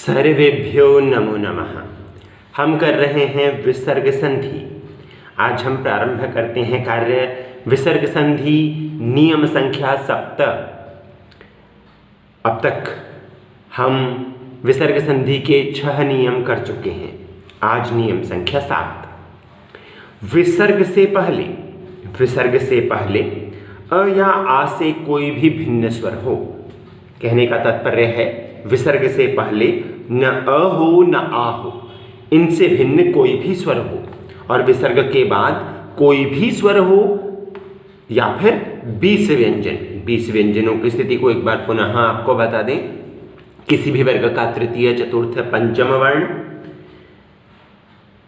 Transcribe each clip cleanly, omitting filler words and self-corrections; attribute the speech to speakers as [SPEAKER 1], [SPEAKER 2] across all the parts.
[SPEAKER 1] सर्वेभ्यो नमो नमः। हम कर रहे हैं विसर्ग संधि। आज हम प्रारंभ करते हैं कार्य विसर्ग संधि नियम संख्या 7। अब तक हम विसर्ग संधि के 6 नियम कर चुके हैं। आज नियम संख्या 7। विसर्ग से पहले अ या आ से कोई भी भिन्न स्वर हो। कहने का तात्पर्य है विसर्ग से पहले न अ हो न आ हो, इनसे भिन्न कोई भी स्वर हो, और विसर्ग के बाद कोई भी स्वर हो या फिर 20 व्यंजन। 20 व्यंजनों की स्थिति को एक बार पुनः आपको बता दें। किसी भी वर्ग का तृतीय चतुर्थ पंचम वर्ण,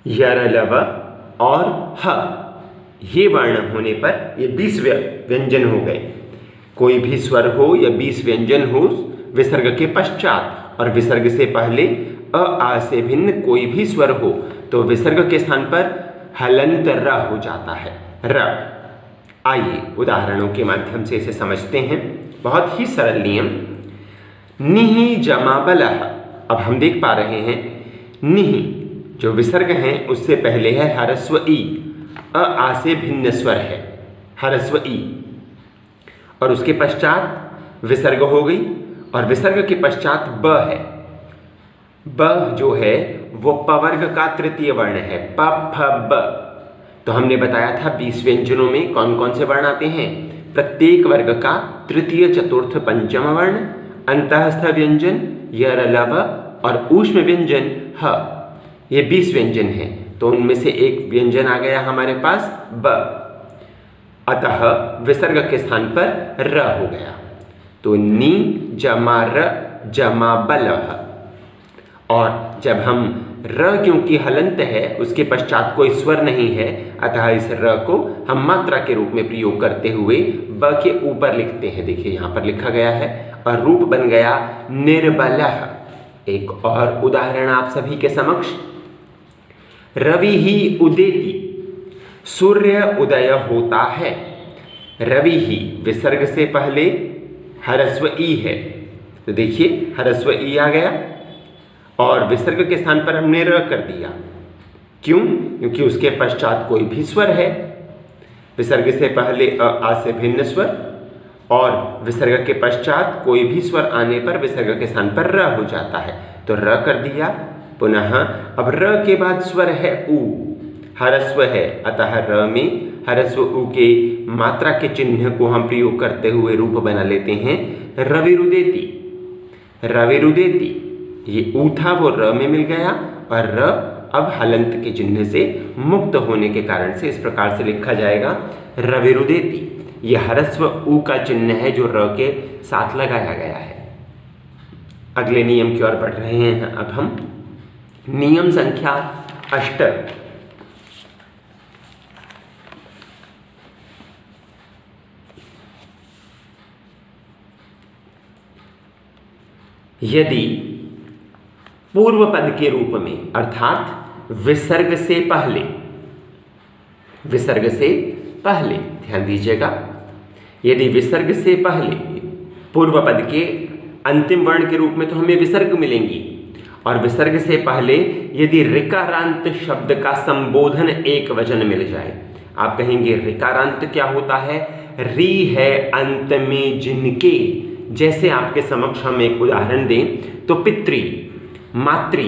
[SPEAKER 1] यर लव और ह, ये वर्ण होने पर ये 20 व्यंजन हो गए। कोई भी स्वर हो या 20 व्यंजन हो विसर्ग के पश्चात, और विसर्ग से पहले अ आ से भिन्न कोई भी स्वर हो तो विसर्ग के स्थान पर हलंत र हो जाता है, र। आइए उदाहरणों के माध्यम से इसे समझते हैं। बहुत ही सरल नियम। निहि जमा बलह। अब हम देख पा रहे हैं निहि जो विसर्ग है उससे पहले है ह्रस्व ई, अ आ से भिन्न स्वर है ह्रस्व ई, और उसके पश्चात विसर्ग हो गई, और विसर्ग के पश्चात ब है। ब जो है वो पवर्ग का तृतीय वर्ण है, प फ ब। तो हमने बताया था 20 व्यंजनों में कौन कौन से वर्ण आते हैं। प्रत्येक वर्ग का तृतीय चतुर्थ पंचम वर्ण, अंतःस्थ व्यंजन यर लव और ऊष्म व्यंजन ह, ये 20 व्यंजन हैं। तो उनमें से एक व्यंजन आ गया हमारे पास ब, अतः विसर्ग के स्थान पर र हो गया। तो नी जमा र जमा बलह। और जब हम र क्योंकि हलंत है उसके पश्चात कोई स्वर नहीं है, अतः इस र को हम मात्रा के रूप में प्रयोग करते हुए ब के ऊपर लिखते हैं। देखिए यहाँ पर लिखा गया है और रूप बन गया निर्बलः। एक और उदाहरण आप सभी के समक्ष। रवि ही उदेति, सूर्य उदय होता है। रवि ही विसर्ग से पहले ह्रस्व ई है, तो देखिए ह्रस्व ई आ गया और विसर्ग के स्थान पर हमने र कर दिया। क्यों? क्योंकि उसके पश्चात कोई भी स्वर है। विसर्ग से पहले अ आ से भिन्न स्वर, और विसर्ग के पश्चात कोई भी स्वर आने पर विसर्ग के स्थान पर र हो जाता है, तो र कर दिया। पुनः अब र के बाद स्वर है उ, ह्रस्व है, अतः र में ह्रस्व उ के मात्रा के चिन्ह को हम प्रयोग करते हुए रूप बना लेते हैं रविरुदेति। रविरुदेति, ये ऊ था वो र में मिल गया, और र अब हलंत के चिन्ह से मुक्त होने के कारण से इस प्रकार से लिखा जाएगा रविरुदेति। ये ह्रस्व उ का चिन्ह है जो र के साथ लगाया गया है। अगले नियम की ओर बढ़ रहे हैं अब हम। नियम संख्या 8। यदि पूर्व पद के रूप में अर्थात विसर्ग से पहले ध्यान दीजिएगा, यदि विसर्ग से पहले पूर्व पद के अंतिम वर्ण के रूप में तो हमें विसर्ग मिलेंगी, और विसर्ग से पहले यदि ऋकारांत शब्द का संबोधन एक वचन मिल जाए। आप कहेंगे ऋकारांत क्या होता है? री है अंत में जिनके। जैसे आपके समक्ष हम एक उदाहरण दें तो पितृ, मातृ,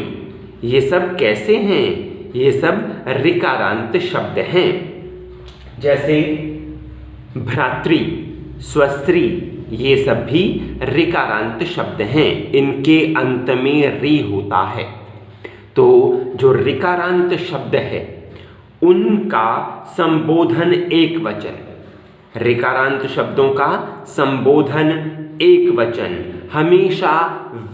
[SPEAKER 1] ये सब कैसे हैं? ये सब ऋकारांत शब्द हैं। जैसे भ्रातृ, स्वस्त्री, ये सब भी ऋकारांत शब्द हैं, इनके अंत में री होता है। तो जो ऋकारांत शब्द है उनका संबोधन एक वचन, ऋकारांत शब्दों का संबोधन एक वचन हमेशा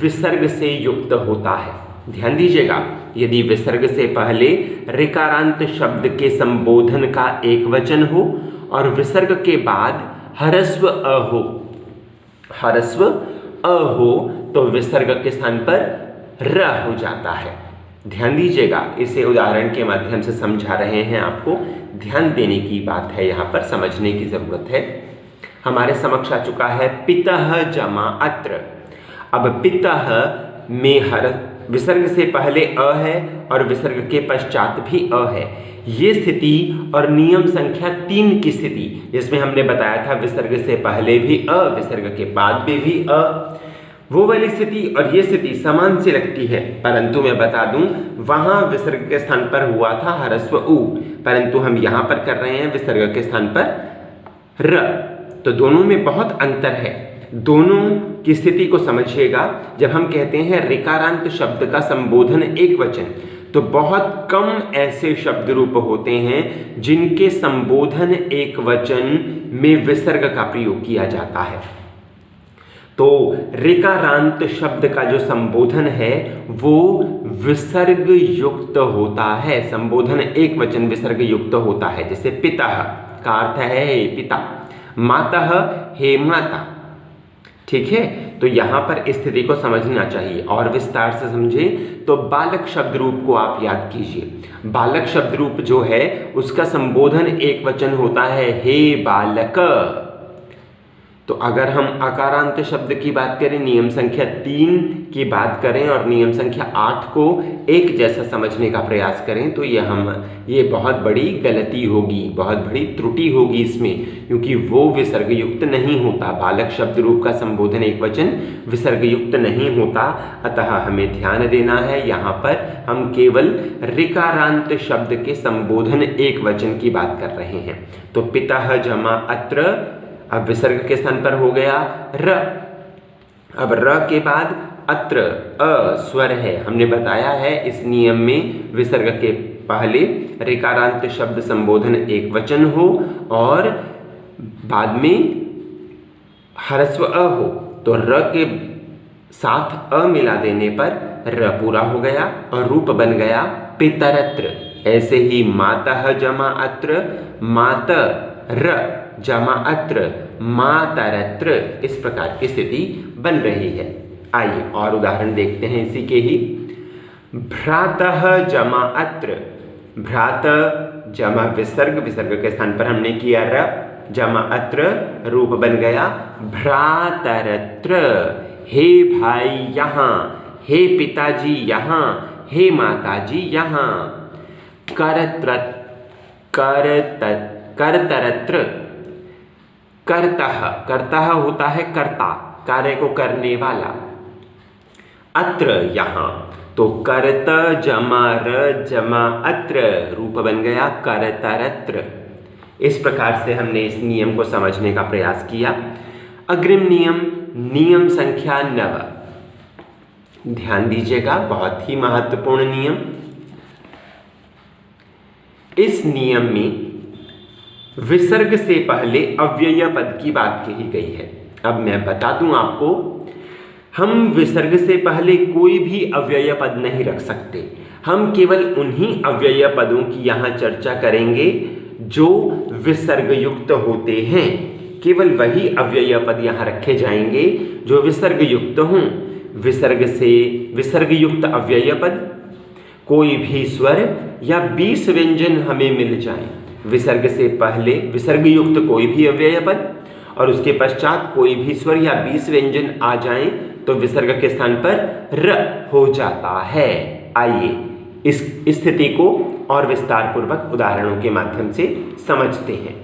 [SPEAKER 1] विसर्ग से युक्त होता है। ध्यान दीजिएगा, यदि विसर्ग से पहले ऋकारांत शब्द के संबोधन का एक वचन हो और विसर्ग के बाद ह्रस्व अ हो, तो विसर्ग के स्थान पर र हो जाता है। ध्यान दीजिएगा, इसे उदाहरण के माध्यम से समझा रहे हैं आपको। ध्यान देने की बात है, यहाँ पर समझने की जरूरत है। हमारे समक्ष आ चुका है पितः जमा अत्र। अब पितः में विसर्ग से पहले अ है और विसर्ग के पश्चात भी अ है। ये स्थिति और नियम संख्या 3 की स्थिति, जिसमें हमने बताया था विसर्ग से पहले भी अ, विसर्ग के बाद में भी अ, वो वाली स्थिति और ये स्थिति समान सी लगती है, परंतु मैं बता दूं वहां विसर्ग के स्थान पर हुआ था ह्रस्व उ, परंतु हम यहां पर कर रहे हैं विसर्ग के स्थान पर र। तो दोनों में बहुत अंतर है। दोनों की स्थिति को समझिएगा। जब हम कहते हैं ऋकारांत शब्द का संबोधन एक वचन, तो बहुत कम ऐसे शब्द रूप होते हैं जिनके संबोधन एक वचन में विसर्ग का प्रयोग किया जाता है। तो ऋकारांत शब्द का जो संबोधन है वो विसर्ग युक्त होता है। संबोधन एक वचन विसर्ग युक्त होता है। जैसे पितः का अर्थ है हे पिता, मातः हे माता। ठीक है, तो यहां पर स्थिति को समझना चाहिए और विस्तार से समझें तो बालक शब्द रूप को आप याद कीजिए। बालक शब्द रूप जो है उसका संबोधन एक वचन होता है हे बालक। तो अगर हम अकारांत शब्द की बात करें, नियम संख्या 3 की बात करें और नियम संख्या 8 को एक जैसा समझने का प्रयास करें, तो ये बहुत बड़ी गलती होगी, बहुत बड़ी त्रुटि होगी इसमें, क्योंकि वो विसर्ग युक्त नहीं होता। बालक शब्द रूप का संबोधन एक वचन विसर्ग युक्त नहीं होता। अतः हमें ध्यान देना है, यहाँ पर हम केवल ऋकारांत शब्द के संबोधन एक वचन की बात कर रहे हैं। तो पितः जमा अत्र, अब विसर्ग के स्थान पर हो गया र। अब र के बाद अत्र अ स्वर है। हमने बताया है इस नियम में विसर्ग के पहले ऋकारांत शब्द संबोधन एक वचन हो और बाद में ह्रस्व अ हो, तो र के साथ अ मिला देने पर र पूरा हो गया और रूप बन गया पितरत्र। ऐसे ही मातः जमा अत्र, मातर जमा अत्र, मातरत्र, इस प्रकार की स्थिति बन रही है। आइए और उदाहरण देखते हैं इसी के ही। भ्रातः जमा अत्र, भ्रात जमा विसर्ग, विसर्ग के स्थान पर हमने किया र, जमा अत्र, रूप बन गया भ्रातरत्र। हे भाई यहाँ, हे पिताजी यहाँ, हे माताजी यहाँ। करतरत्र, कर्तः, कर्तः होता है कर्ता, कार्य को करने वाला। अत्र यहाँ, तो कर्त जमा र जमा अत्र, रूप बन गया करतरत्र। इस प्रकार से हमने इस नियम को समझने का प्रयास किया। अग्रिम नियम, नियम संख्या 9, ध्यान दीजिएगा, बहुत ही महत्वपूर्ण नियम। इस नियम में विसर्ग से पहले अव्यय पद की बात कही गई है। अब मैं बता दूं आपको, हम विसर्ग से पहले कोई भी अव्यय पद नहीं रख सकते। हम केवल उन्हीं अव्यय पदों की यहाँ चर्चा करेंगे जो विसर्ग युक्त होते हैं। केवल वही अव्यय पद यहाँ रखे जाएंगे जो विसर्ग युक्त हों। विसर्ग से विसर्ग युक्त अव्यय पद, कोई भी स्वर या 20 व्यंजन हमें मिल जाए। विसर्ग से पहले विसर्ग युक्त कोई भी अव्यय पद और उसके पश्चात कोई भी स्वर या 20 व्यंजन आ जाएं तो विसर्ग के स्थान पर र हो जाता है। आइए इस स्थिति को और विस्तार पूर्वक उदाहरणों के माध्यम से समझते हैं।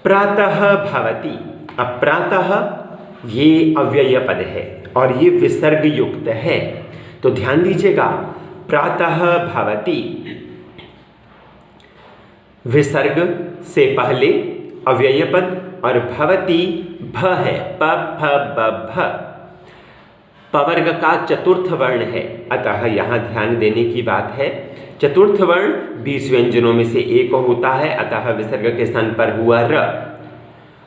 [SPEAKER 1] प्रातः भवति। अब प्रातः ये अव्यय पद है और ये विसर्ग युक्त है, तो ध्यान दीजिएगा। प्रातः भवति, विसर्ग से पहले अव्यय पद और भवति भ है, प फ ब भ, पवर्ग का चतुर्थ वर्ण है। अतः यहाँ ध्यान देने की बात है, चतुर्थ वर्ण 20 व्यंजनों में से एक होता है, अतः विसर्ग के स्थान पर हुआ र।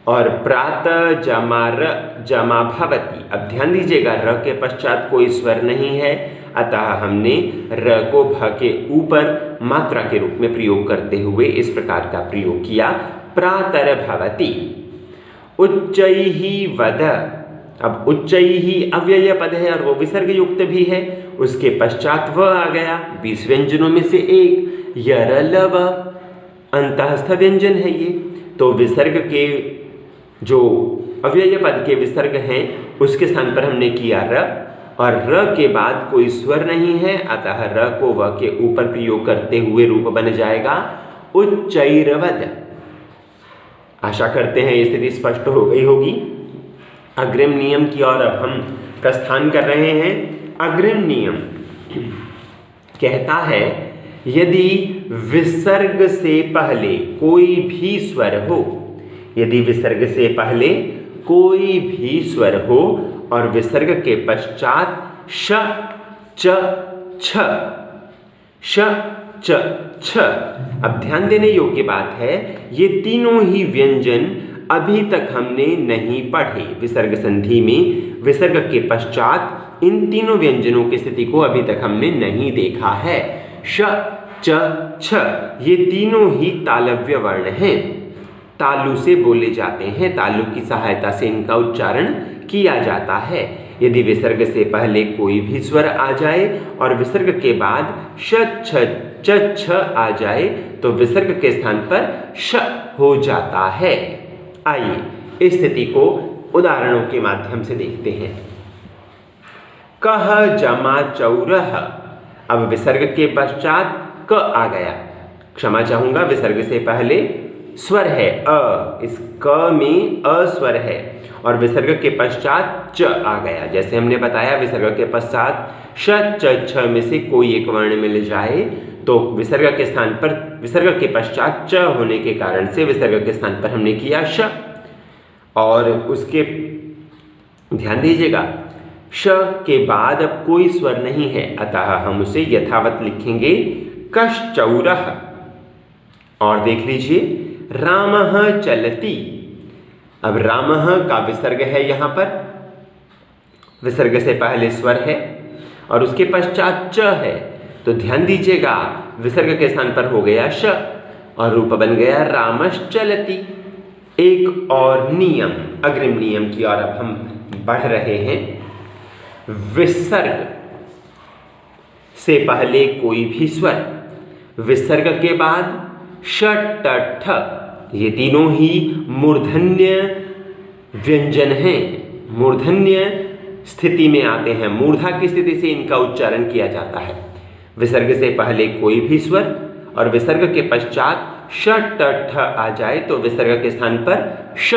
[SPEAKER 1] और प्रात जमा र जमा भवति। अब ध्यान दीजिएगा, र के पश्चात कोई स्वर नहीं है, अतः हमने र को भ के ऊपर मात्रा के रूप में प्रयोग करते हुए इस प्रकार का प्रयोग किया, प्रातर भवति। उच्चैहि वद। अब उच्चैहि अव्यय पद है और वो विसर्ग युक्त भी है, उसके पश्चात व आ गया, 20 व्यंजनों में से एक। यरलव, अंतःस्थ व्यंजन है ये, तो विसर्ग के जो अव्यय पद के विसर्ग हैं उसके स्थान पर हमने किया र, और र के बाद कोई स्वर नहीं है, अतः र को व के ऊपर प्रयोग करते हुए रूप बन जाएगा उच्चैरवद। आशा करते हैं ये स्थिति स्पष्ट हो गई होगी। अग्रिम नियम की ओर अब हम प्रस्थान कर रहे हैं। अग्रिम नियम कहता है यदि विसर्ग से पहले कोई भी स्वर हो, यदि विसर्ग से पहले कोई भी स्वर हो और विसर्ग के पश्चात श च छ, श च छ। अब ध्यान देने योग्य बात है ये तीनों ही व्यंजन अभी तक हमने नहीं पढ़े। विसर्ग संधि में विसर्ग के पश्चात इन तीनों व्यंजनों की स्थिति को अभी तक हमने नहीं देखा है। श च छ ये तीनों ही तालव्य वर्ण हैं, तालु से बोले जाते हैं, तालु की सहायता से इनका उच्चारण किया जाता है। यदि विसर्ग से पहले कोई भी स्वर आ जाए और विसर्ग के बाद श छ च छ आ जाए तो विसर्ग के स्थान पर श हो जाता है। आइए इस स्थिति को उदाहरणों के माध्यम से देखते हैं। कह जमा चौरह, अब विसर्ग के पश्चात क आ गया, क्षमा चाहूंगा विसर्ग से पहले स्वर है अ, इस क में अ स्वर है और विसर्ग के पश्चात च आ गया। जैसे हमने बताया विसर्ग के पश्चात श च छ में से कोई एक वर्ण मिल जाए तो विसर्ग के स्थान पर, विसर्ग के पश्चात च होने के कारण से विसर्ग के स्थान पर हमने किया श, और उसके ध्यान दीजिएगा श के बाद अब कोई स्वर नहीं है, अतः हम उसे यथावत लिखेंगे कश्चौरः। और देख लीजिए रामः चलति, अब रामः का विसर्ग है, यहाँ पर विसर्ग से पहले स्वर है और उसके पश्चात च है, तो ध्यान दीजिएगा विसर्ग के स्थान पर हो गया श और रूप बन गया रामश्चलति। एक और नियम, अग्रिम नियम की ओर अब हम बढ़ रहे हैं। विसर्ग से पहले कोई भी स्वर, विसर्ग के बाद श ट ठ, ये तीनों ही मूर्धन्य व्यंजन हैं, मूर्धन्य स्थिति में आते हैं, मूर्धा की स्थिति से इनका उच्चारण किया जाता है। विसर्ग से पहले कोई भी स्वर और विसर्ग के पश्चात श ट ठ आ जाए तो विसर्ग के स्थान पर श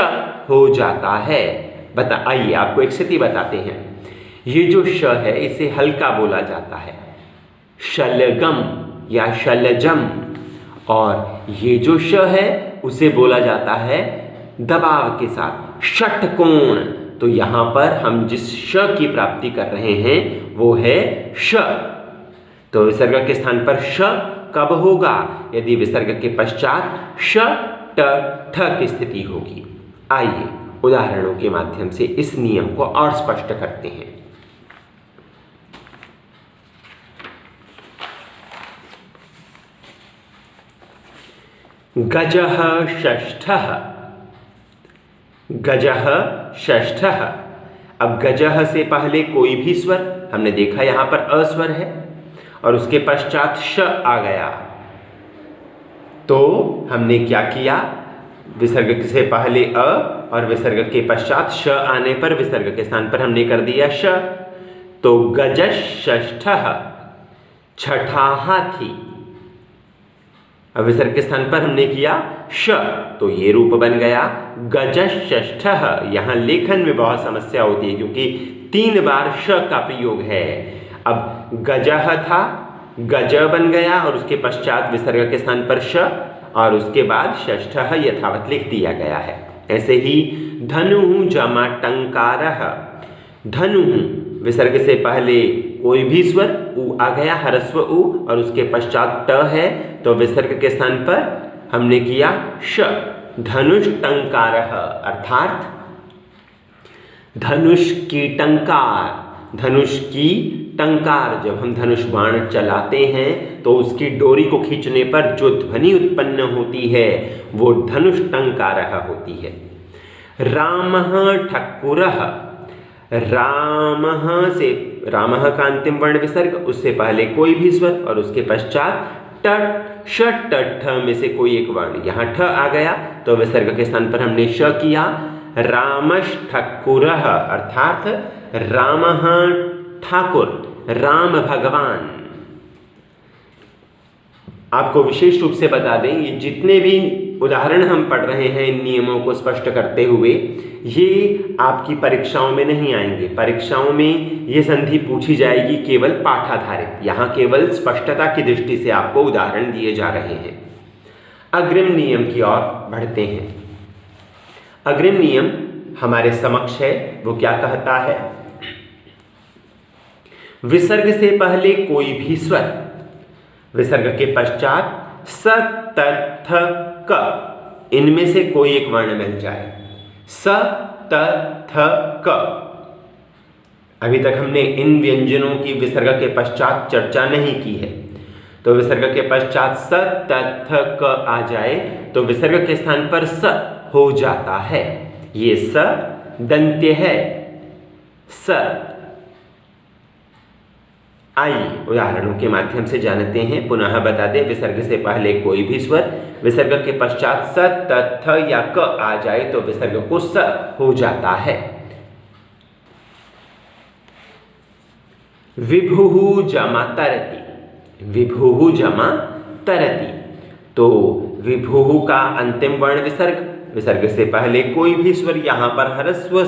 [SPEAKER 1] हो जाता है। आइए आपको एक स्थिति बताते हैं। ये जो श है इसे हल्का बोला जाता है, शलगम या शलजम, और ये जो श है उसे बोला जाता है दबाव के साथ षटकोण। तो यहाँ पर हम जिस श की प्राप्ति कर रहे हैं वो है श। तो विसर्ग के स्थान पर श कब होगा? यदि विसर्ग के पश्चात श ट ठ की स्थिति होगी। आइए उदाहरणों के माध्यम से इस नियम को और स्पष्ट करते हैं। गजः षष्ठः, गजः षष्ठः। अब गजः से पहले कोई भी स्वर, हमने देखा यहाँ पर अ स्वर है और उसके पश्चात श आ गया, तो हमने क्या किया? विसर्ग से पहले अ और विसर्ग के पश्चात श आने पर विसर्ग के स्थान पर हमने कर दिया श। तो गजश्ष्ठः, छठा हाथी। अब विसर्ग के स्थान पर हमने किया श, तो ये रूप बन गया गजश्ष्ठः। यहाँ लेखन में बहुत समस्या होती है क्योंकि 3 बार श का प्रयोग है। अब गजः था, गज बन गया और उसके पश्चात विसर्ग के स्थान पर श और उसके बाद षष्ठः यथावत लिख दिया गया है। ऐसे ही धनुः जमा टंकारः, धनुः विसर्ग से पहले कोई भी स्वर उ आ गया, ह्रस्व उ, और उसके पश्चात ट है तो विसर्ग के स्थान पर हमने किया श। धनुष टंकारः अर्थात धनुष की टंकार, धनुष की टंकार, जब हम धनुष बाण चलाते हैं तो उसकी डोरी को खींचने पर जो ध्वनि उत्पन्न होती है वो धनुष टंकारः होती है। रामः ठक्कुरः, रामः से, रामः का अंतिम वर्ण विसर्ग, उससे पहले कोई भी स्वर और उसके पश्चात ट श ट ठ में से कोई एक वर्ण, यहाँ ठ आ गया तो विसर्ग के स्थान पर हमने श किया। रामष्ठकुरः अर्थात रामः ठाकुर, राम भगवान। आपको विशेष रूप से बता दें, ये जितने भी उदाहरण हम पढ़ रहे हैं इन नियमों को स्पष्ट करते हुए, ये आपकी परीक्षाओं में नहीं आएंगे। परीक्षाओं में ये संधि पूछी जाएगी केवल पाठाधारित। यहाँ केवल स्पष्टता की दृष्टि से आपको उदाहरण दिए जा रहे हैं। अग्रिम नियम की ओर बढ़ते हैं। अग्रिम नियम हमारे समक्ष है, वो क्या कहता है? विसर्ग से पहले कोई भी स्वर, विसर्ग के पश्चात स, त, थ, क, इनमें से कोई एक वर्ण मिल जाए। स, त, थ, क। अभी तक हमने इन व्यंजनों की विसर्ग के पश्चात चर्चा नहीं की है। तो विसर्ग के पश्चात स, त, थ, क आ जाए तो विसर्ग के स्थान पर स हो जाता है। ये स दंत्य है, स। आइए उदाहरणों के माध्यम से जानते हैं। पुनः बता दें, विसर्ग से पहले कोई भी स्वर विसर्ग के पश्चात स, त, थ या क आ जाए तो विसर्ग को स हो जाता है। विभुः जमा तरति, विभुः जमा तरति। तो विभुः का अंतिम वर्ण विसर्ग, विसर्ग से पहले कोई भी स्वर, यहाँ पर ह्रस्व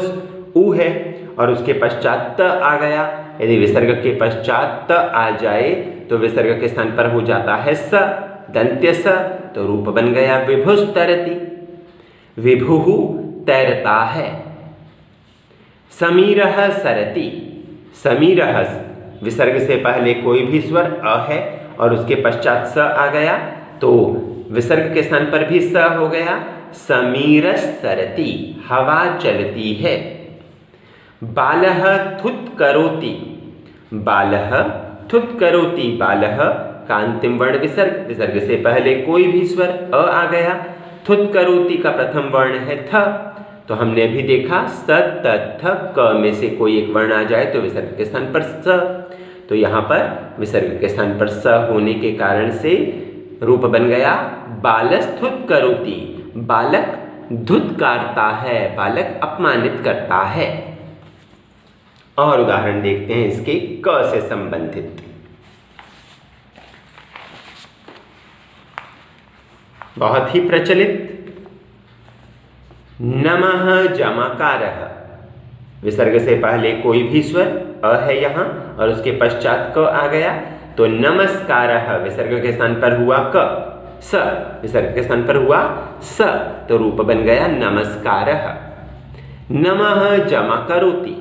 [SPEAKER 1] उ है और उसके पश्चात त आ गया। यदि विसर्ग के पश्चात त आ जाए तो विसर्ग के स्थान पर हो जाता है स, दंत्य स, तो रूप बन गया विभुस्तरति, विभुः तैरता है। समीरः सरति, समीरः, विसर्ग से पहले कोई भी स्वर अ है और उसके पश्चात स आ गया तो विसर्ग के स्थान पर भी स हो गया। समीरस्सरति, हवा चलती है। बालः थुत करोति, बालः थुत करोति, बालः का अंतिम वर्ण विसर्ग, विसर्ग से पहले कोई भी स्वर अ आ गया। थुत करोति का प्रथम वर्ण है थ, तो हमने अभी देखा स, त, थ, क में से कोई एक वर्ण आ जाए तो विसर्ग के स्थान पर स। तो यहाँ पर विसर्ग के स्थान पर स होने के कारण से रूप बन गया बालस्तुत करोति, बालक धुतकारता है, बालक अपमानित करता है। और उदाहरण देखते हैं इसके क से संबंधित। बहुत ही प्रचलित नमः जमाकारः, विसर्ग से पहले कोई भी स्वर अ है यहाँ और उसके पश्चात क आ गया तो नमस्कारः, विसर्ग के स्थान पर हुआ क, स, विसर्ग के स्थान पर हुआ स, तो रूप बन गया नमस्कारः। नमः जमा करोति,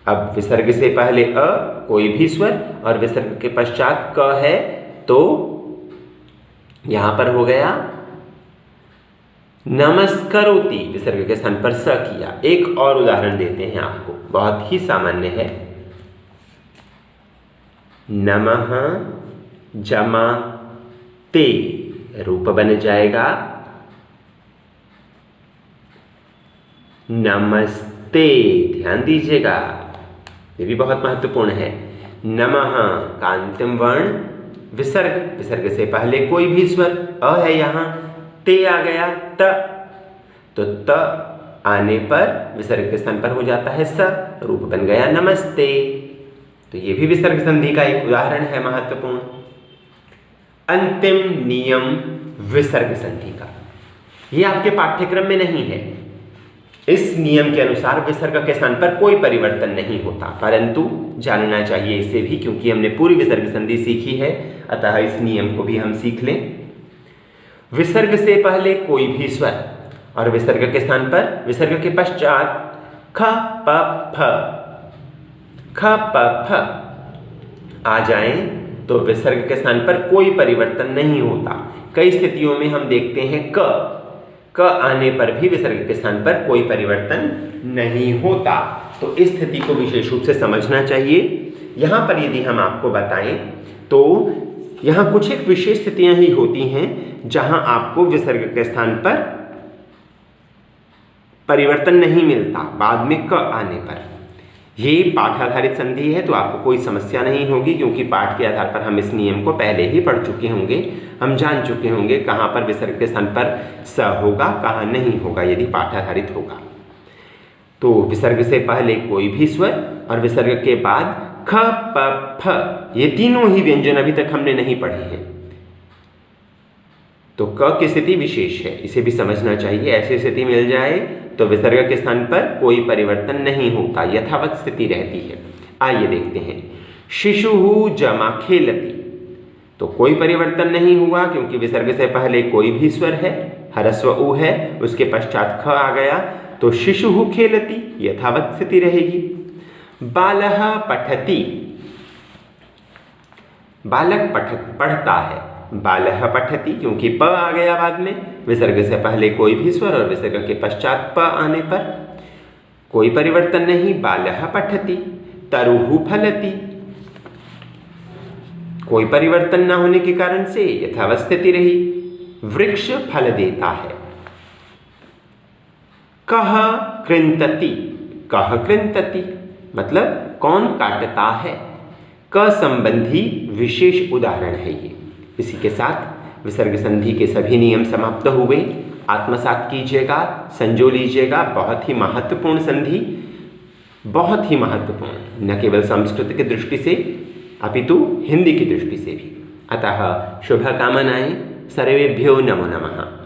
[SPEAKER 1] अब विसर्ग से पहले अ कोई भी स्वर और विसर्ग के पश्चात क है तो यहां पर हो गया नमस्करोति, विसर्ग के स्थान पर स किया। एक और उदाहरण देते हैं आपको, बहुत ही सामान्य है। नमः जमा ते, रूप बन जाएगा नमस्ते। ध्यान दीजिएगा, ये भी बहुत महत्वपूर्ण है। नमः का अंतिम वर्ण विसर्ग, विसर्ग से पहले कोई भी स्वर अ है यहाँ, ते आ गया त, तो त आने पर विसर्ग के स्थान पर हो जाता है स, रूप बन गया नमस्ते। तो ये भी विसर्ग संधि का एक उदाहरण है महत्वपूर्ण। अंतिम नियम विसर्ग संधि का, ये आपके पाठ्यक्रम में नहीं है। इस नियम के अनुसार विसर्ग के स्थान पर कोई परिवर्तन नहीं होता, परंतु जानना चाहिए इसे भी, क्योंकि हमने पूरी विसर्ग संधि सीखी है, अतः इस नियम को भी हम सीख लें। विसर्ग से पहले कोई भी स्वर और विसर्ग के स्थान पर, विसर्ग के पश्चात ख प फ, ख प फ आ जाएं तो विसर्ग के स्थान पर कोई परिवर्तन नहीं होता। कई स्थितियों में हम देखते हैं क आने पर भी विसर्ग के स्थान पर कोई परिवर्तन नहीं होता, तो इस स्थिति को विशेष रूप से समझना चाहिए। यहाँ पर यदि हम आपको बताएं तो यहाँ कुछ एक विशेष स्थितियां ही होती हैं जहाँ आपको विसर्ग के स्थान पर परिवर्तन नहीं मिलता बाद में क आने पर। ये पाठ आधारित संधि है तो आपको कोई समस्या नहीं होगी, क्योंकि पाठ के आधार पर हम इस नियम को पहले ही पढ़ चुके होंगे, हम जान चुके होंगे कहाँ पर विसर्ग के स्थान पर स होगा, कहाँ नहीं होगा यदि पाठ आधारित होगा। तो विसर्ग से पहले कोई भी स्वर और विसर्ग के बाद ख प फ, ये तीनों ही व्यंजन अभी तक हमने नहीं पढ़े हैं। तो क की स्थिति विशेष है, इसे भी समझना चाहिए। ऐसी स्थिति मिल जाए तो विसर्ग के स्थान पर कोई परिवर्तन नहीं होता, यथावत स्थिति रहती है। आइए देखते हैं। शिशुः जमा खेलति, तो कोई परिवर्तन नहीं हुआ क्योंकि विसर्ग से पहले कोई भी स्वर है, ह्रस्व उ है, उसके पश्चात ख आ गया, तो शिशुः खेलति यथावत स्थिति रहेगी। बालः पठति, बालक पढ़ता है। बालः पठति क्योंकि प आ गया बाद में, विसर्ग से पहले कोई भी स्वर और विसर्ग के पश्चात प आने पर कोई परिवर्तन नहीं, बालः पठति। तरुः फलति, कोई परिवर्तन न होने के कारण से यथावत स्थिति रही, वृक्ष फल देता है। कः कृन्तति, कः कृन्तति मतलब कौन काटता है। क संबंधी विशेष उदाहरण है ये। इसी के साथ विसर्ग संधि के सभी नियम समाप्त हुए। आत्मसात कीजिएगा, संजो लीजिएगा। बहुत ही महत्वपूर्ण संधि, बहुत ही महत्वपूर्ण, न केवल संस्कृत की दृष्टि से अपितु हिंदी की दृष्टि से भी। अतः शुभकामनाएं, सर्वेभ्यो नमो नमः।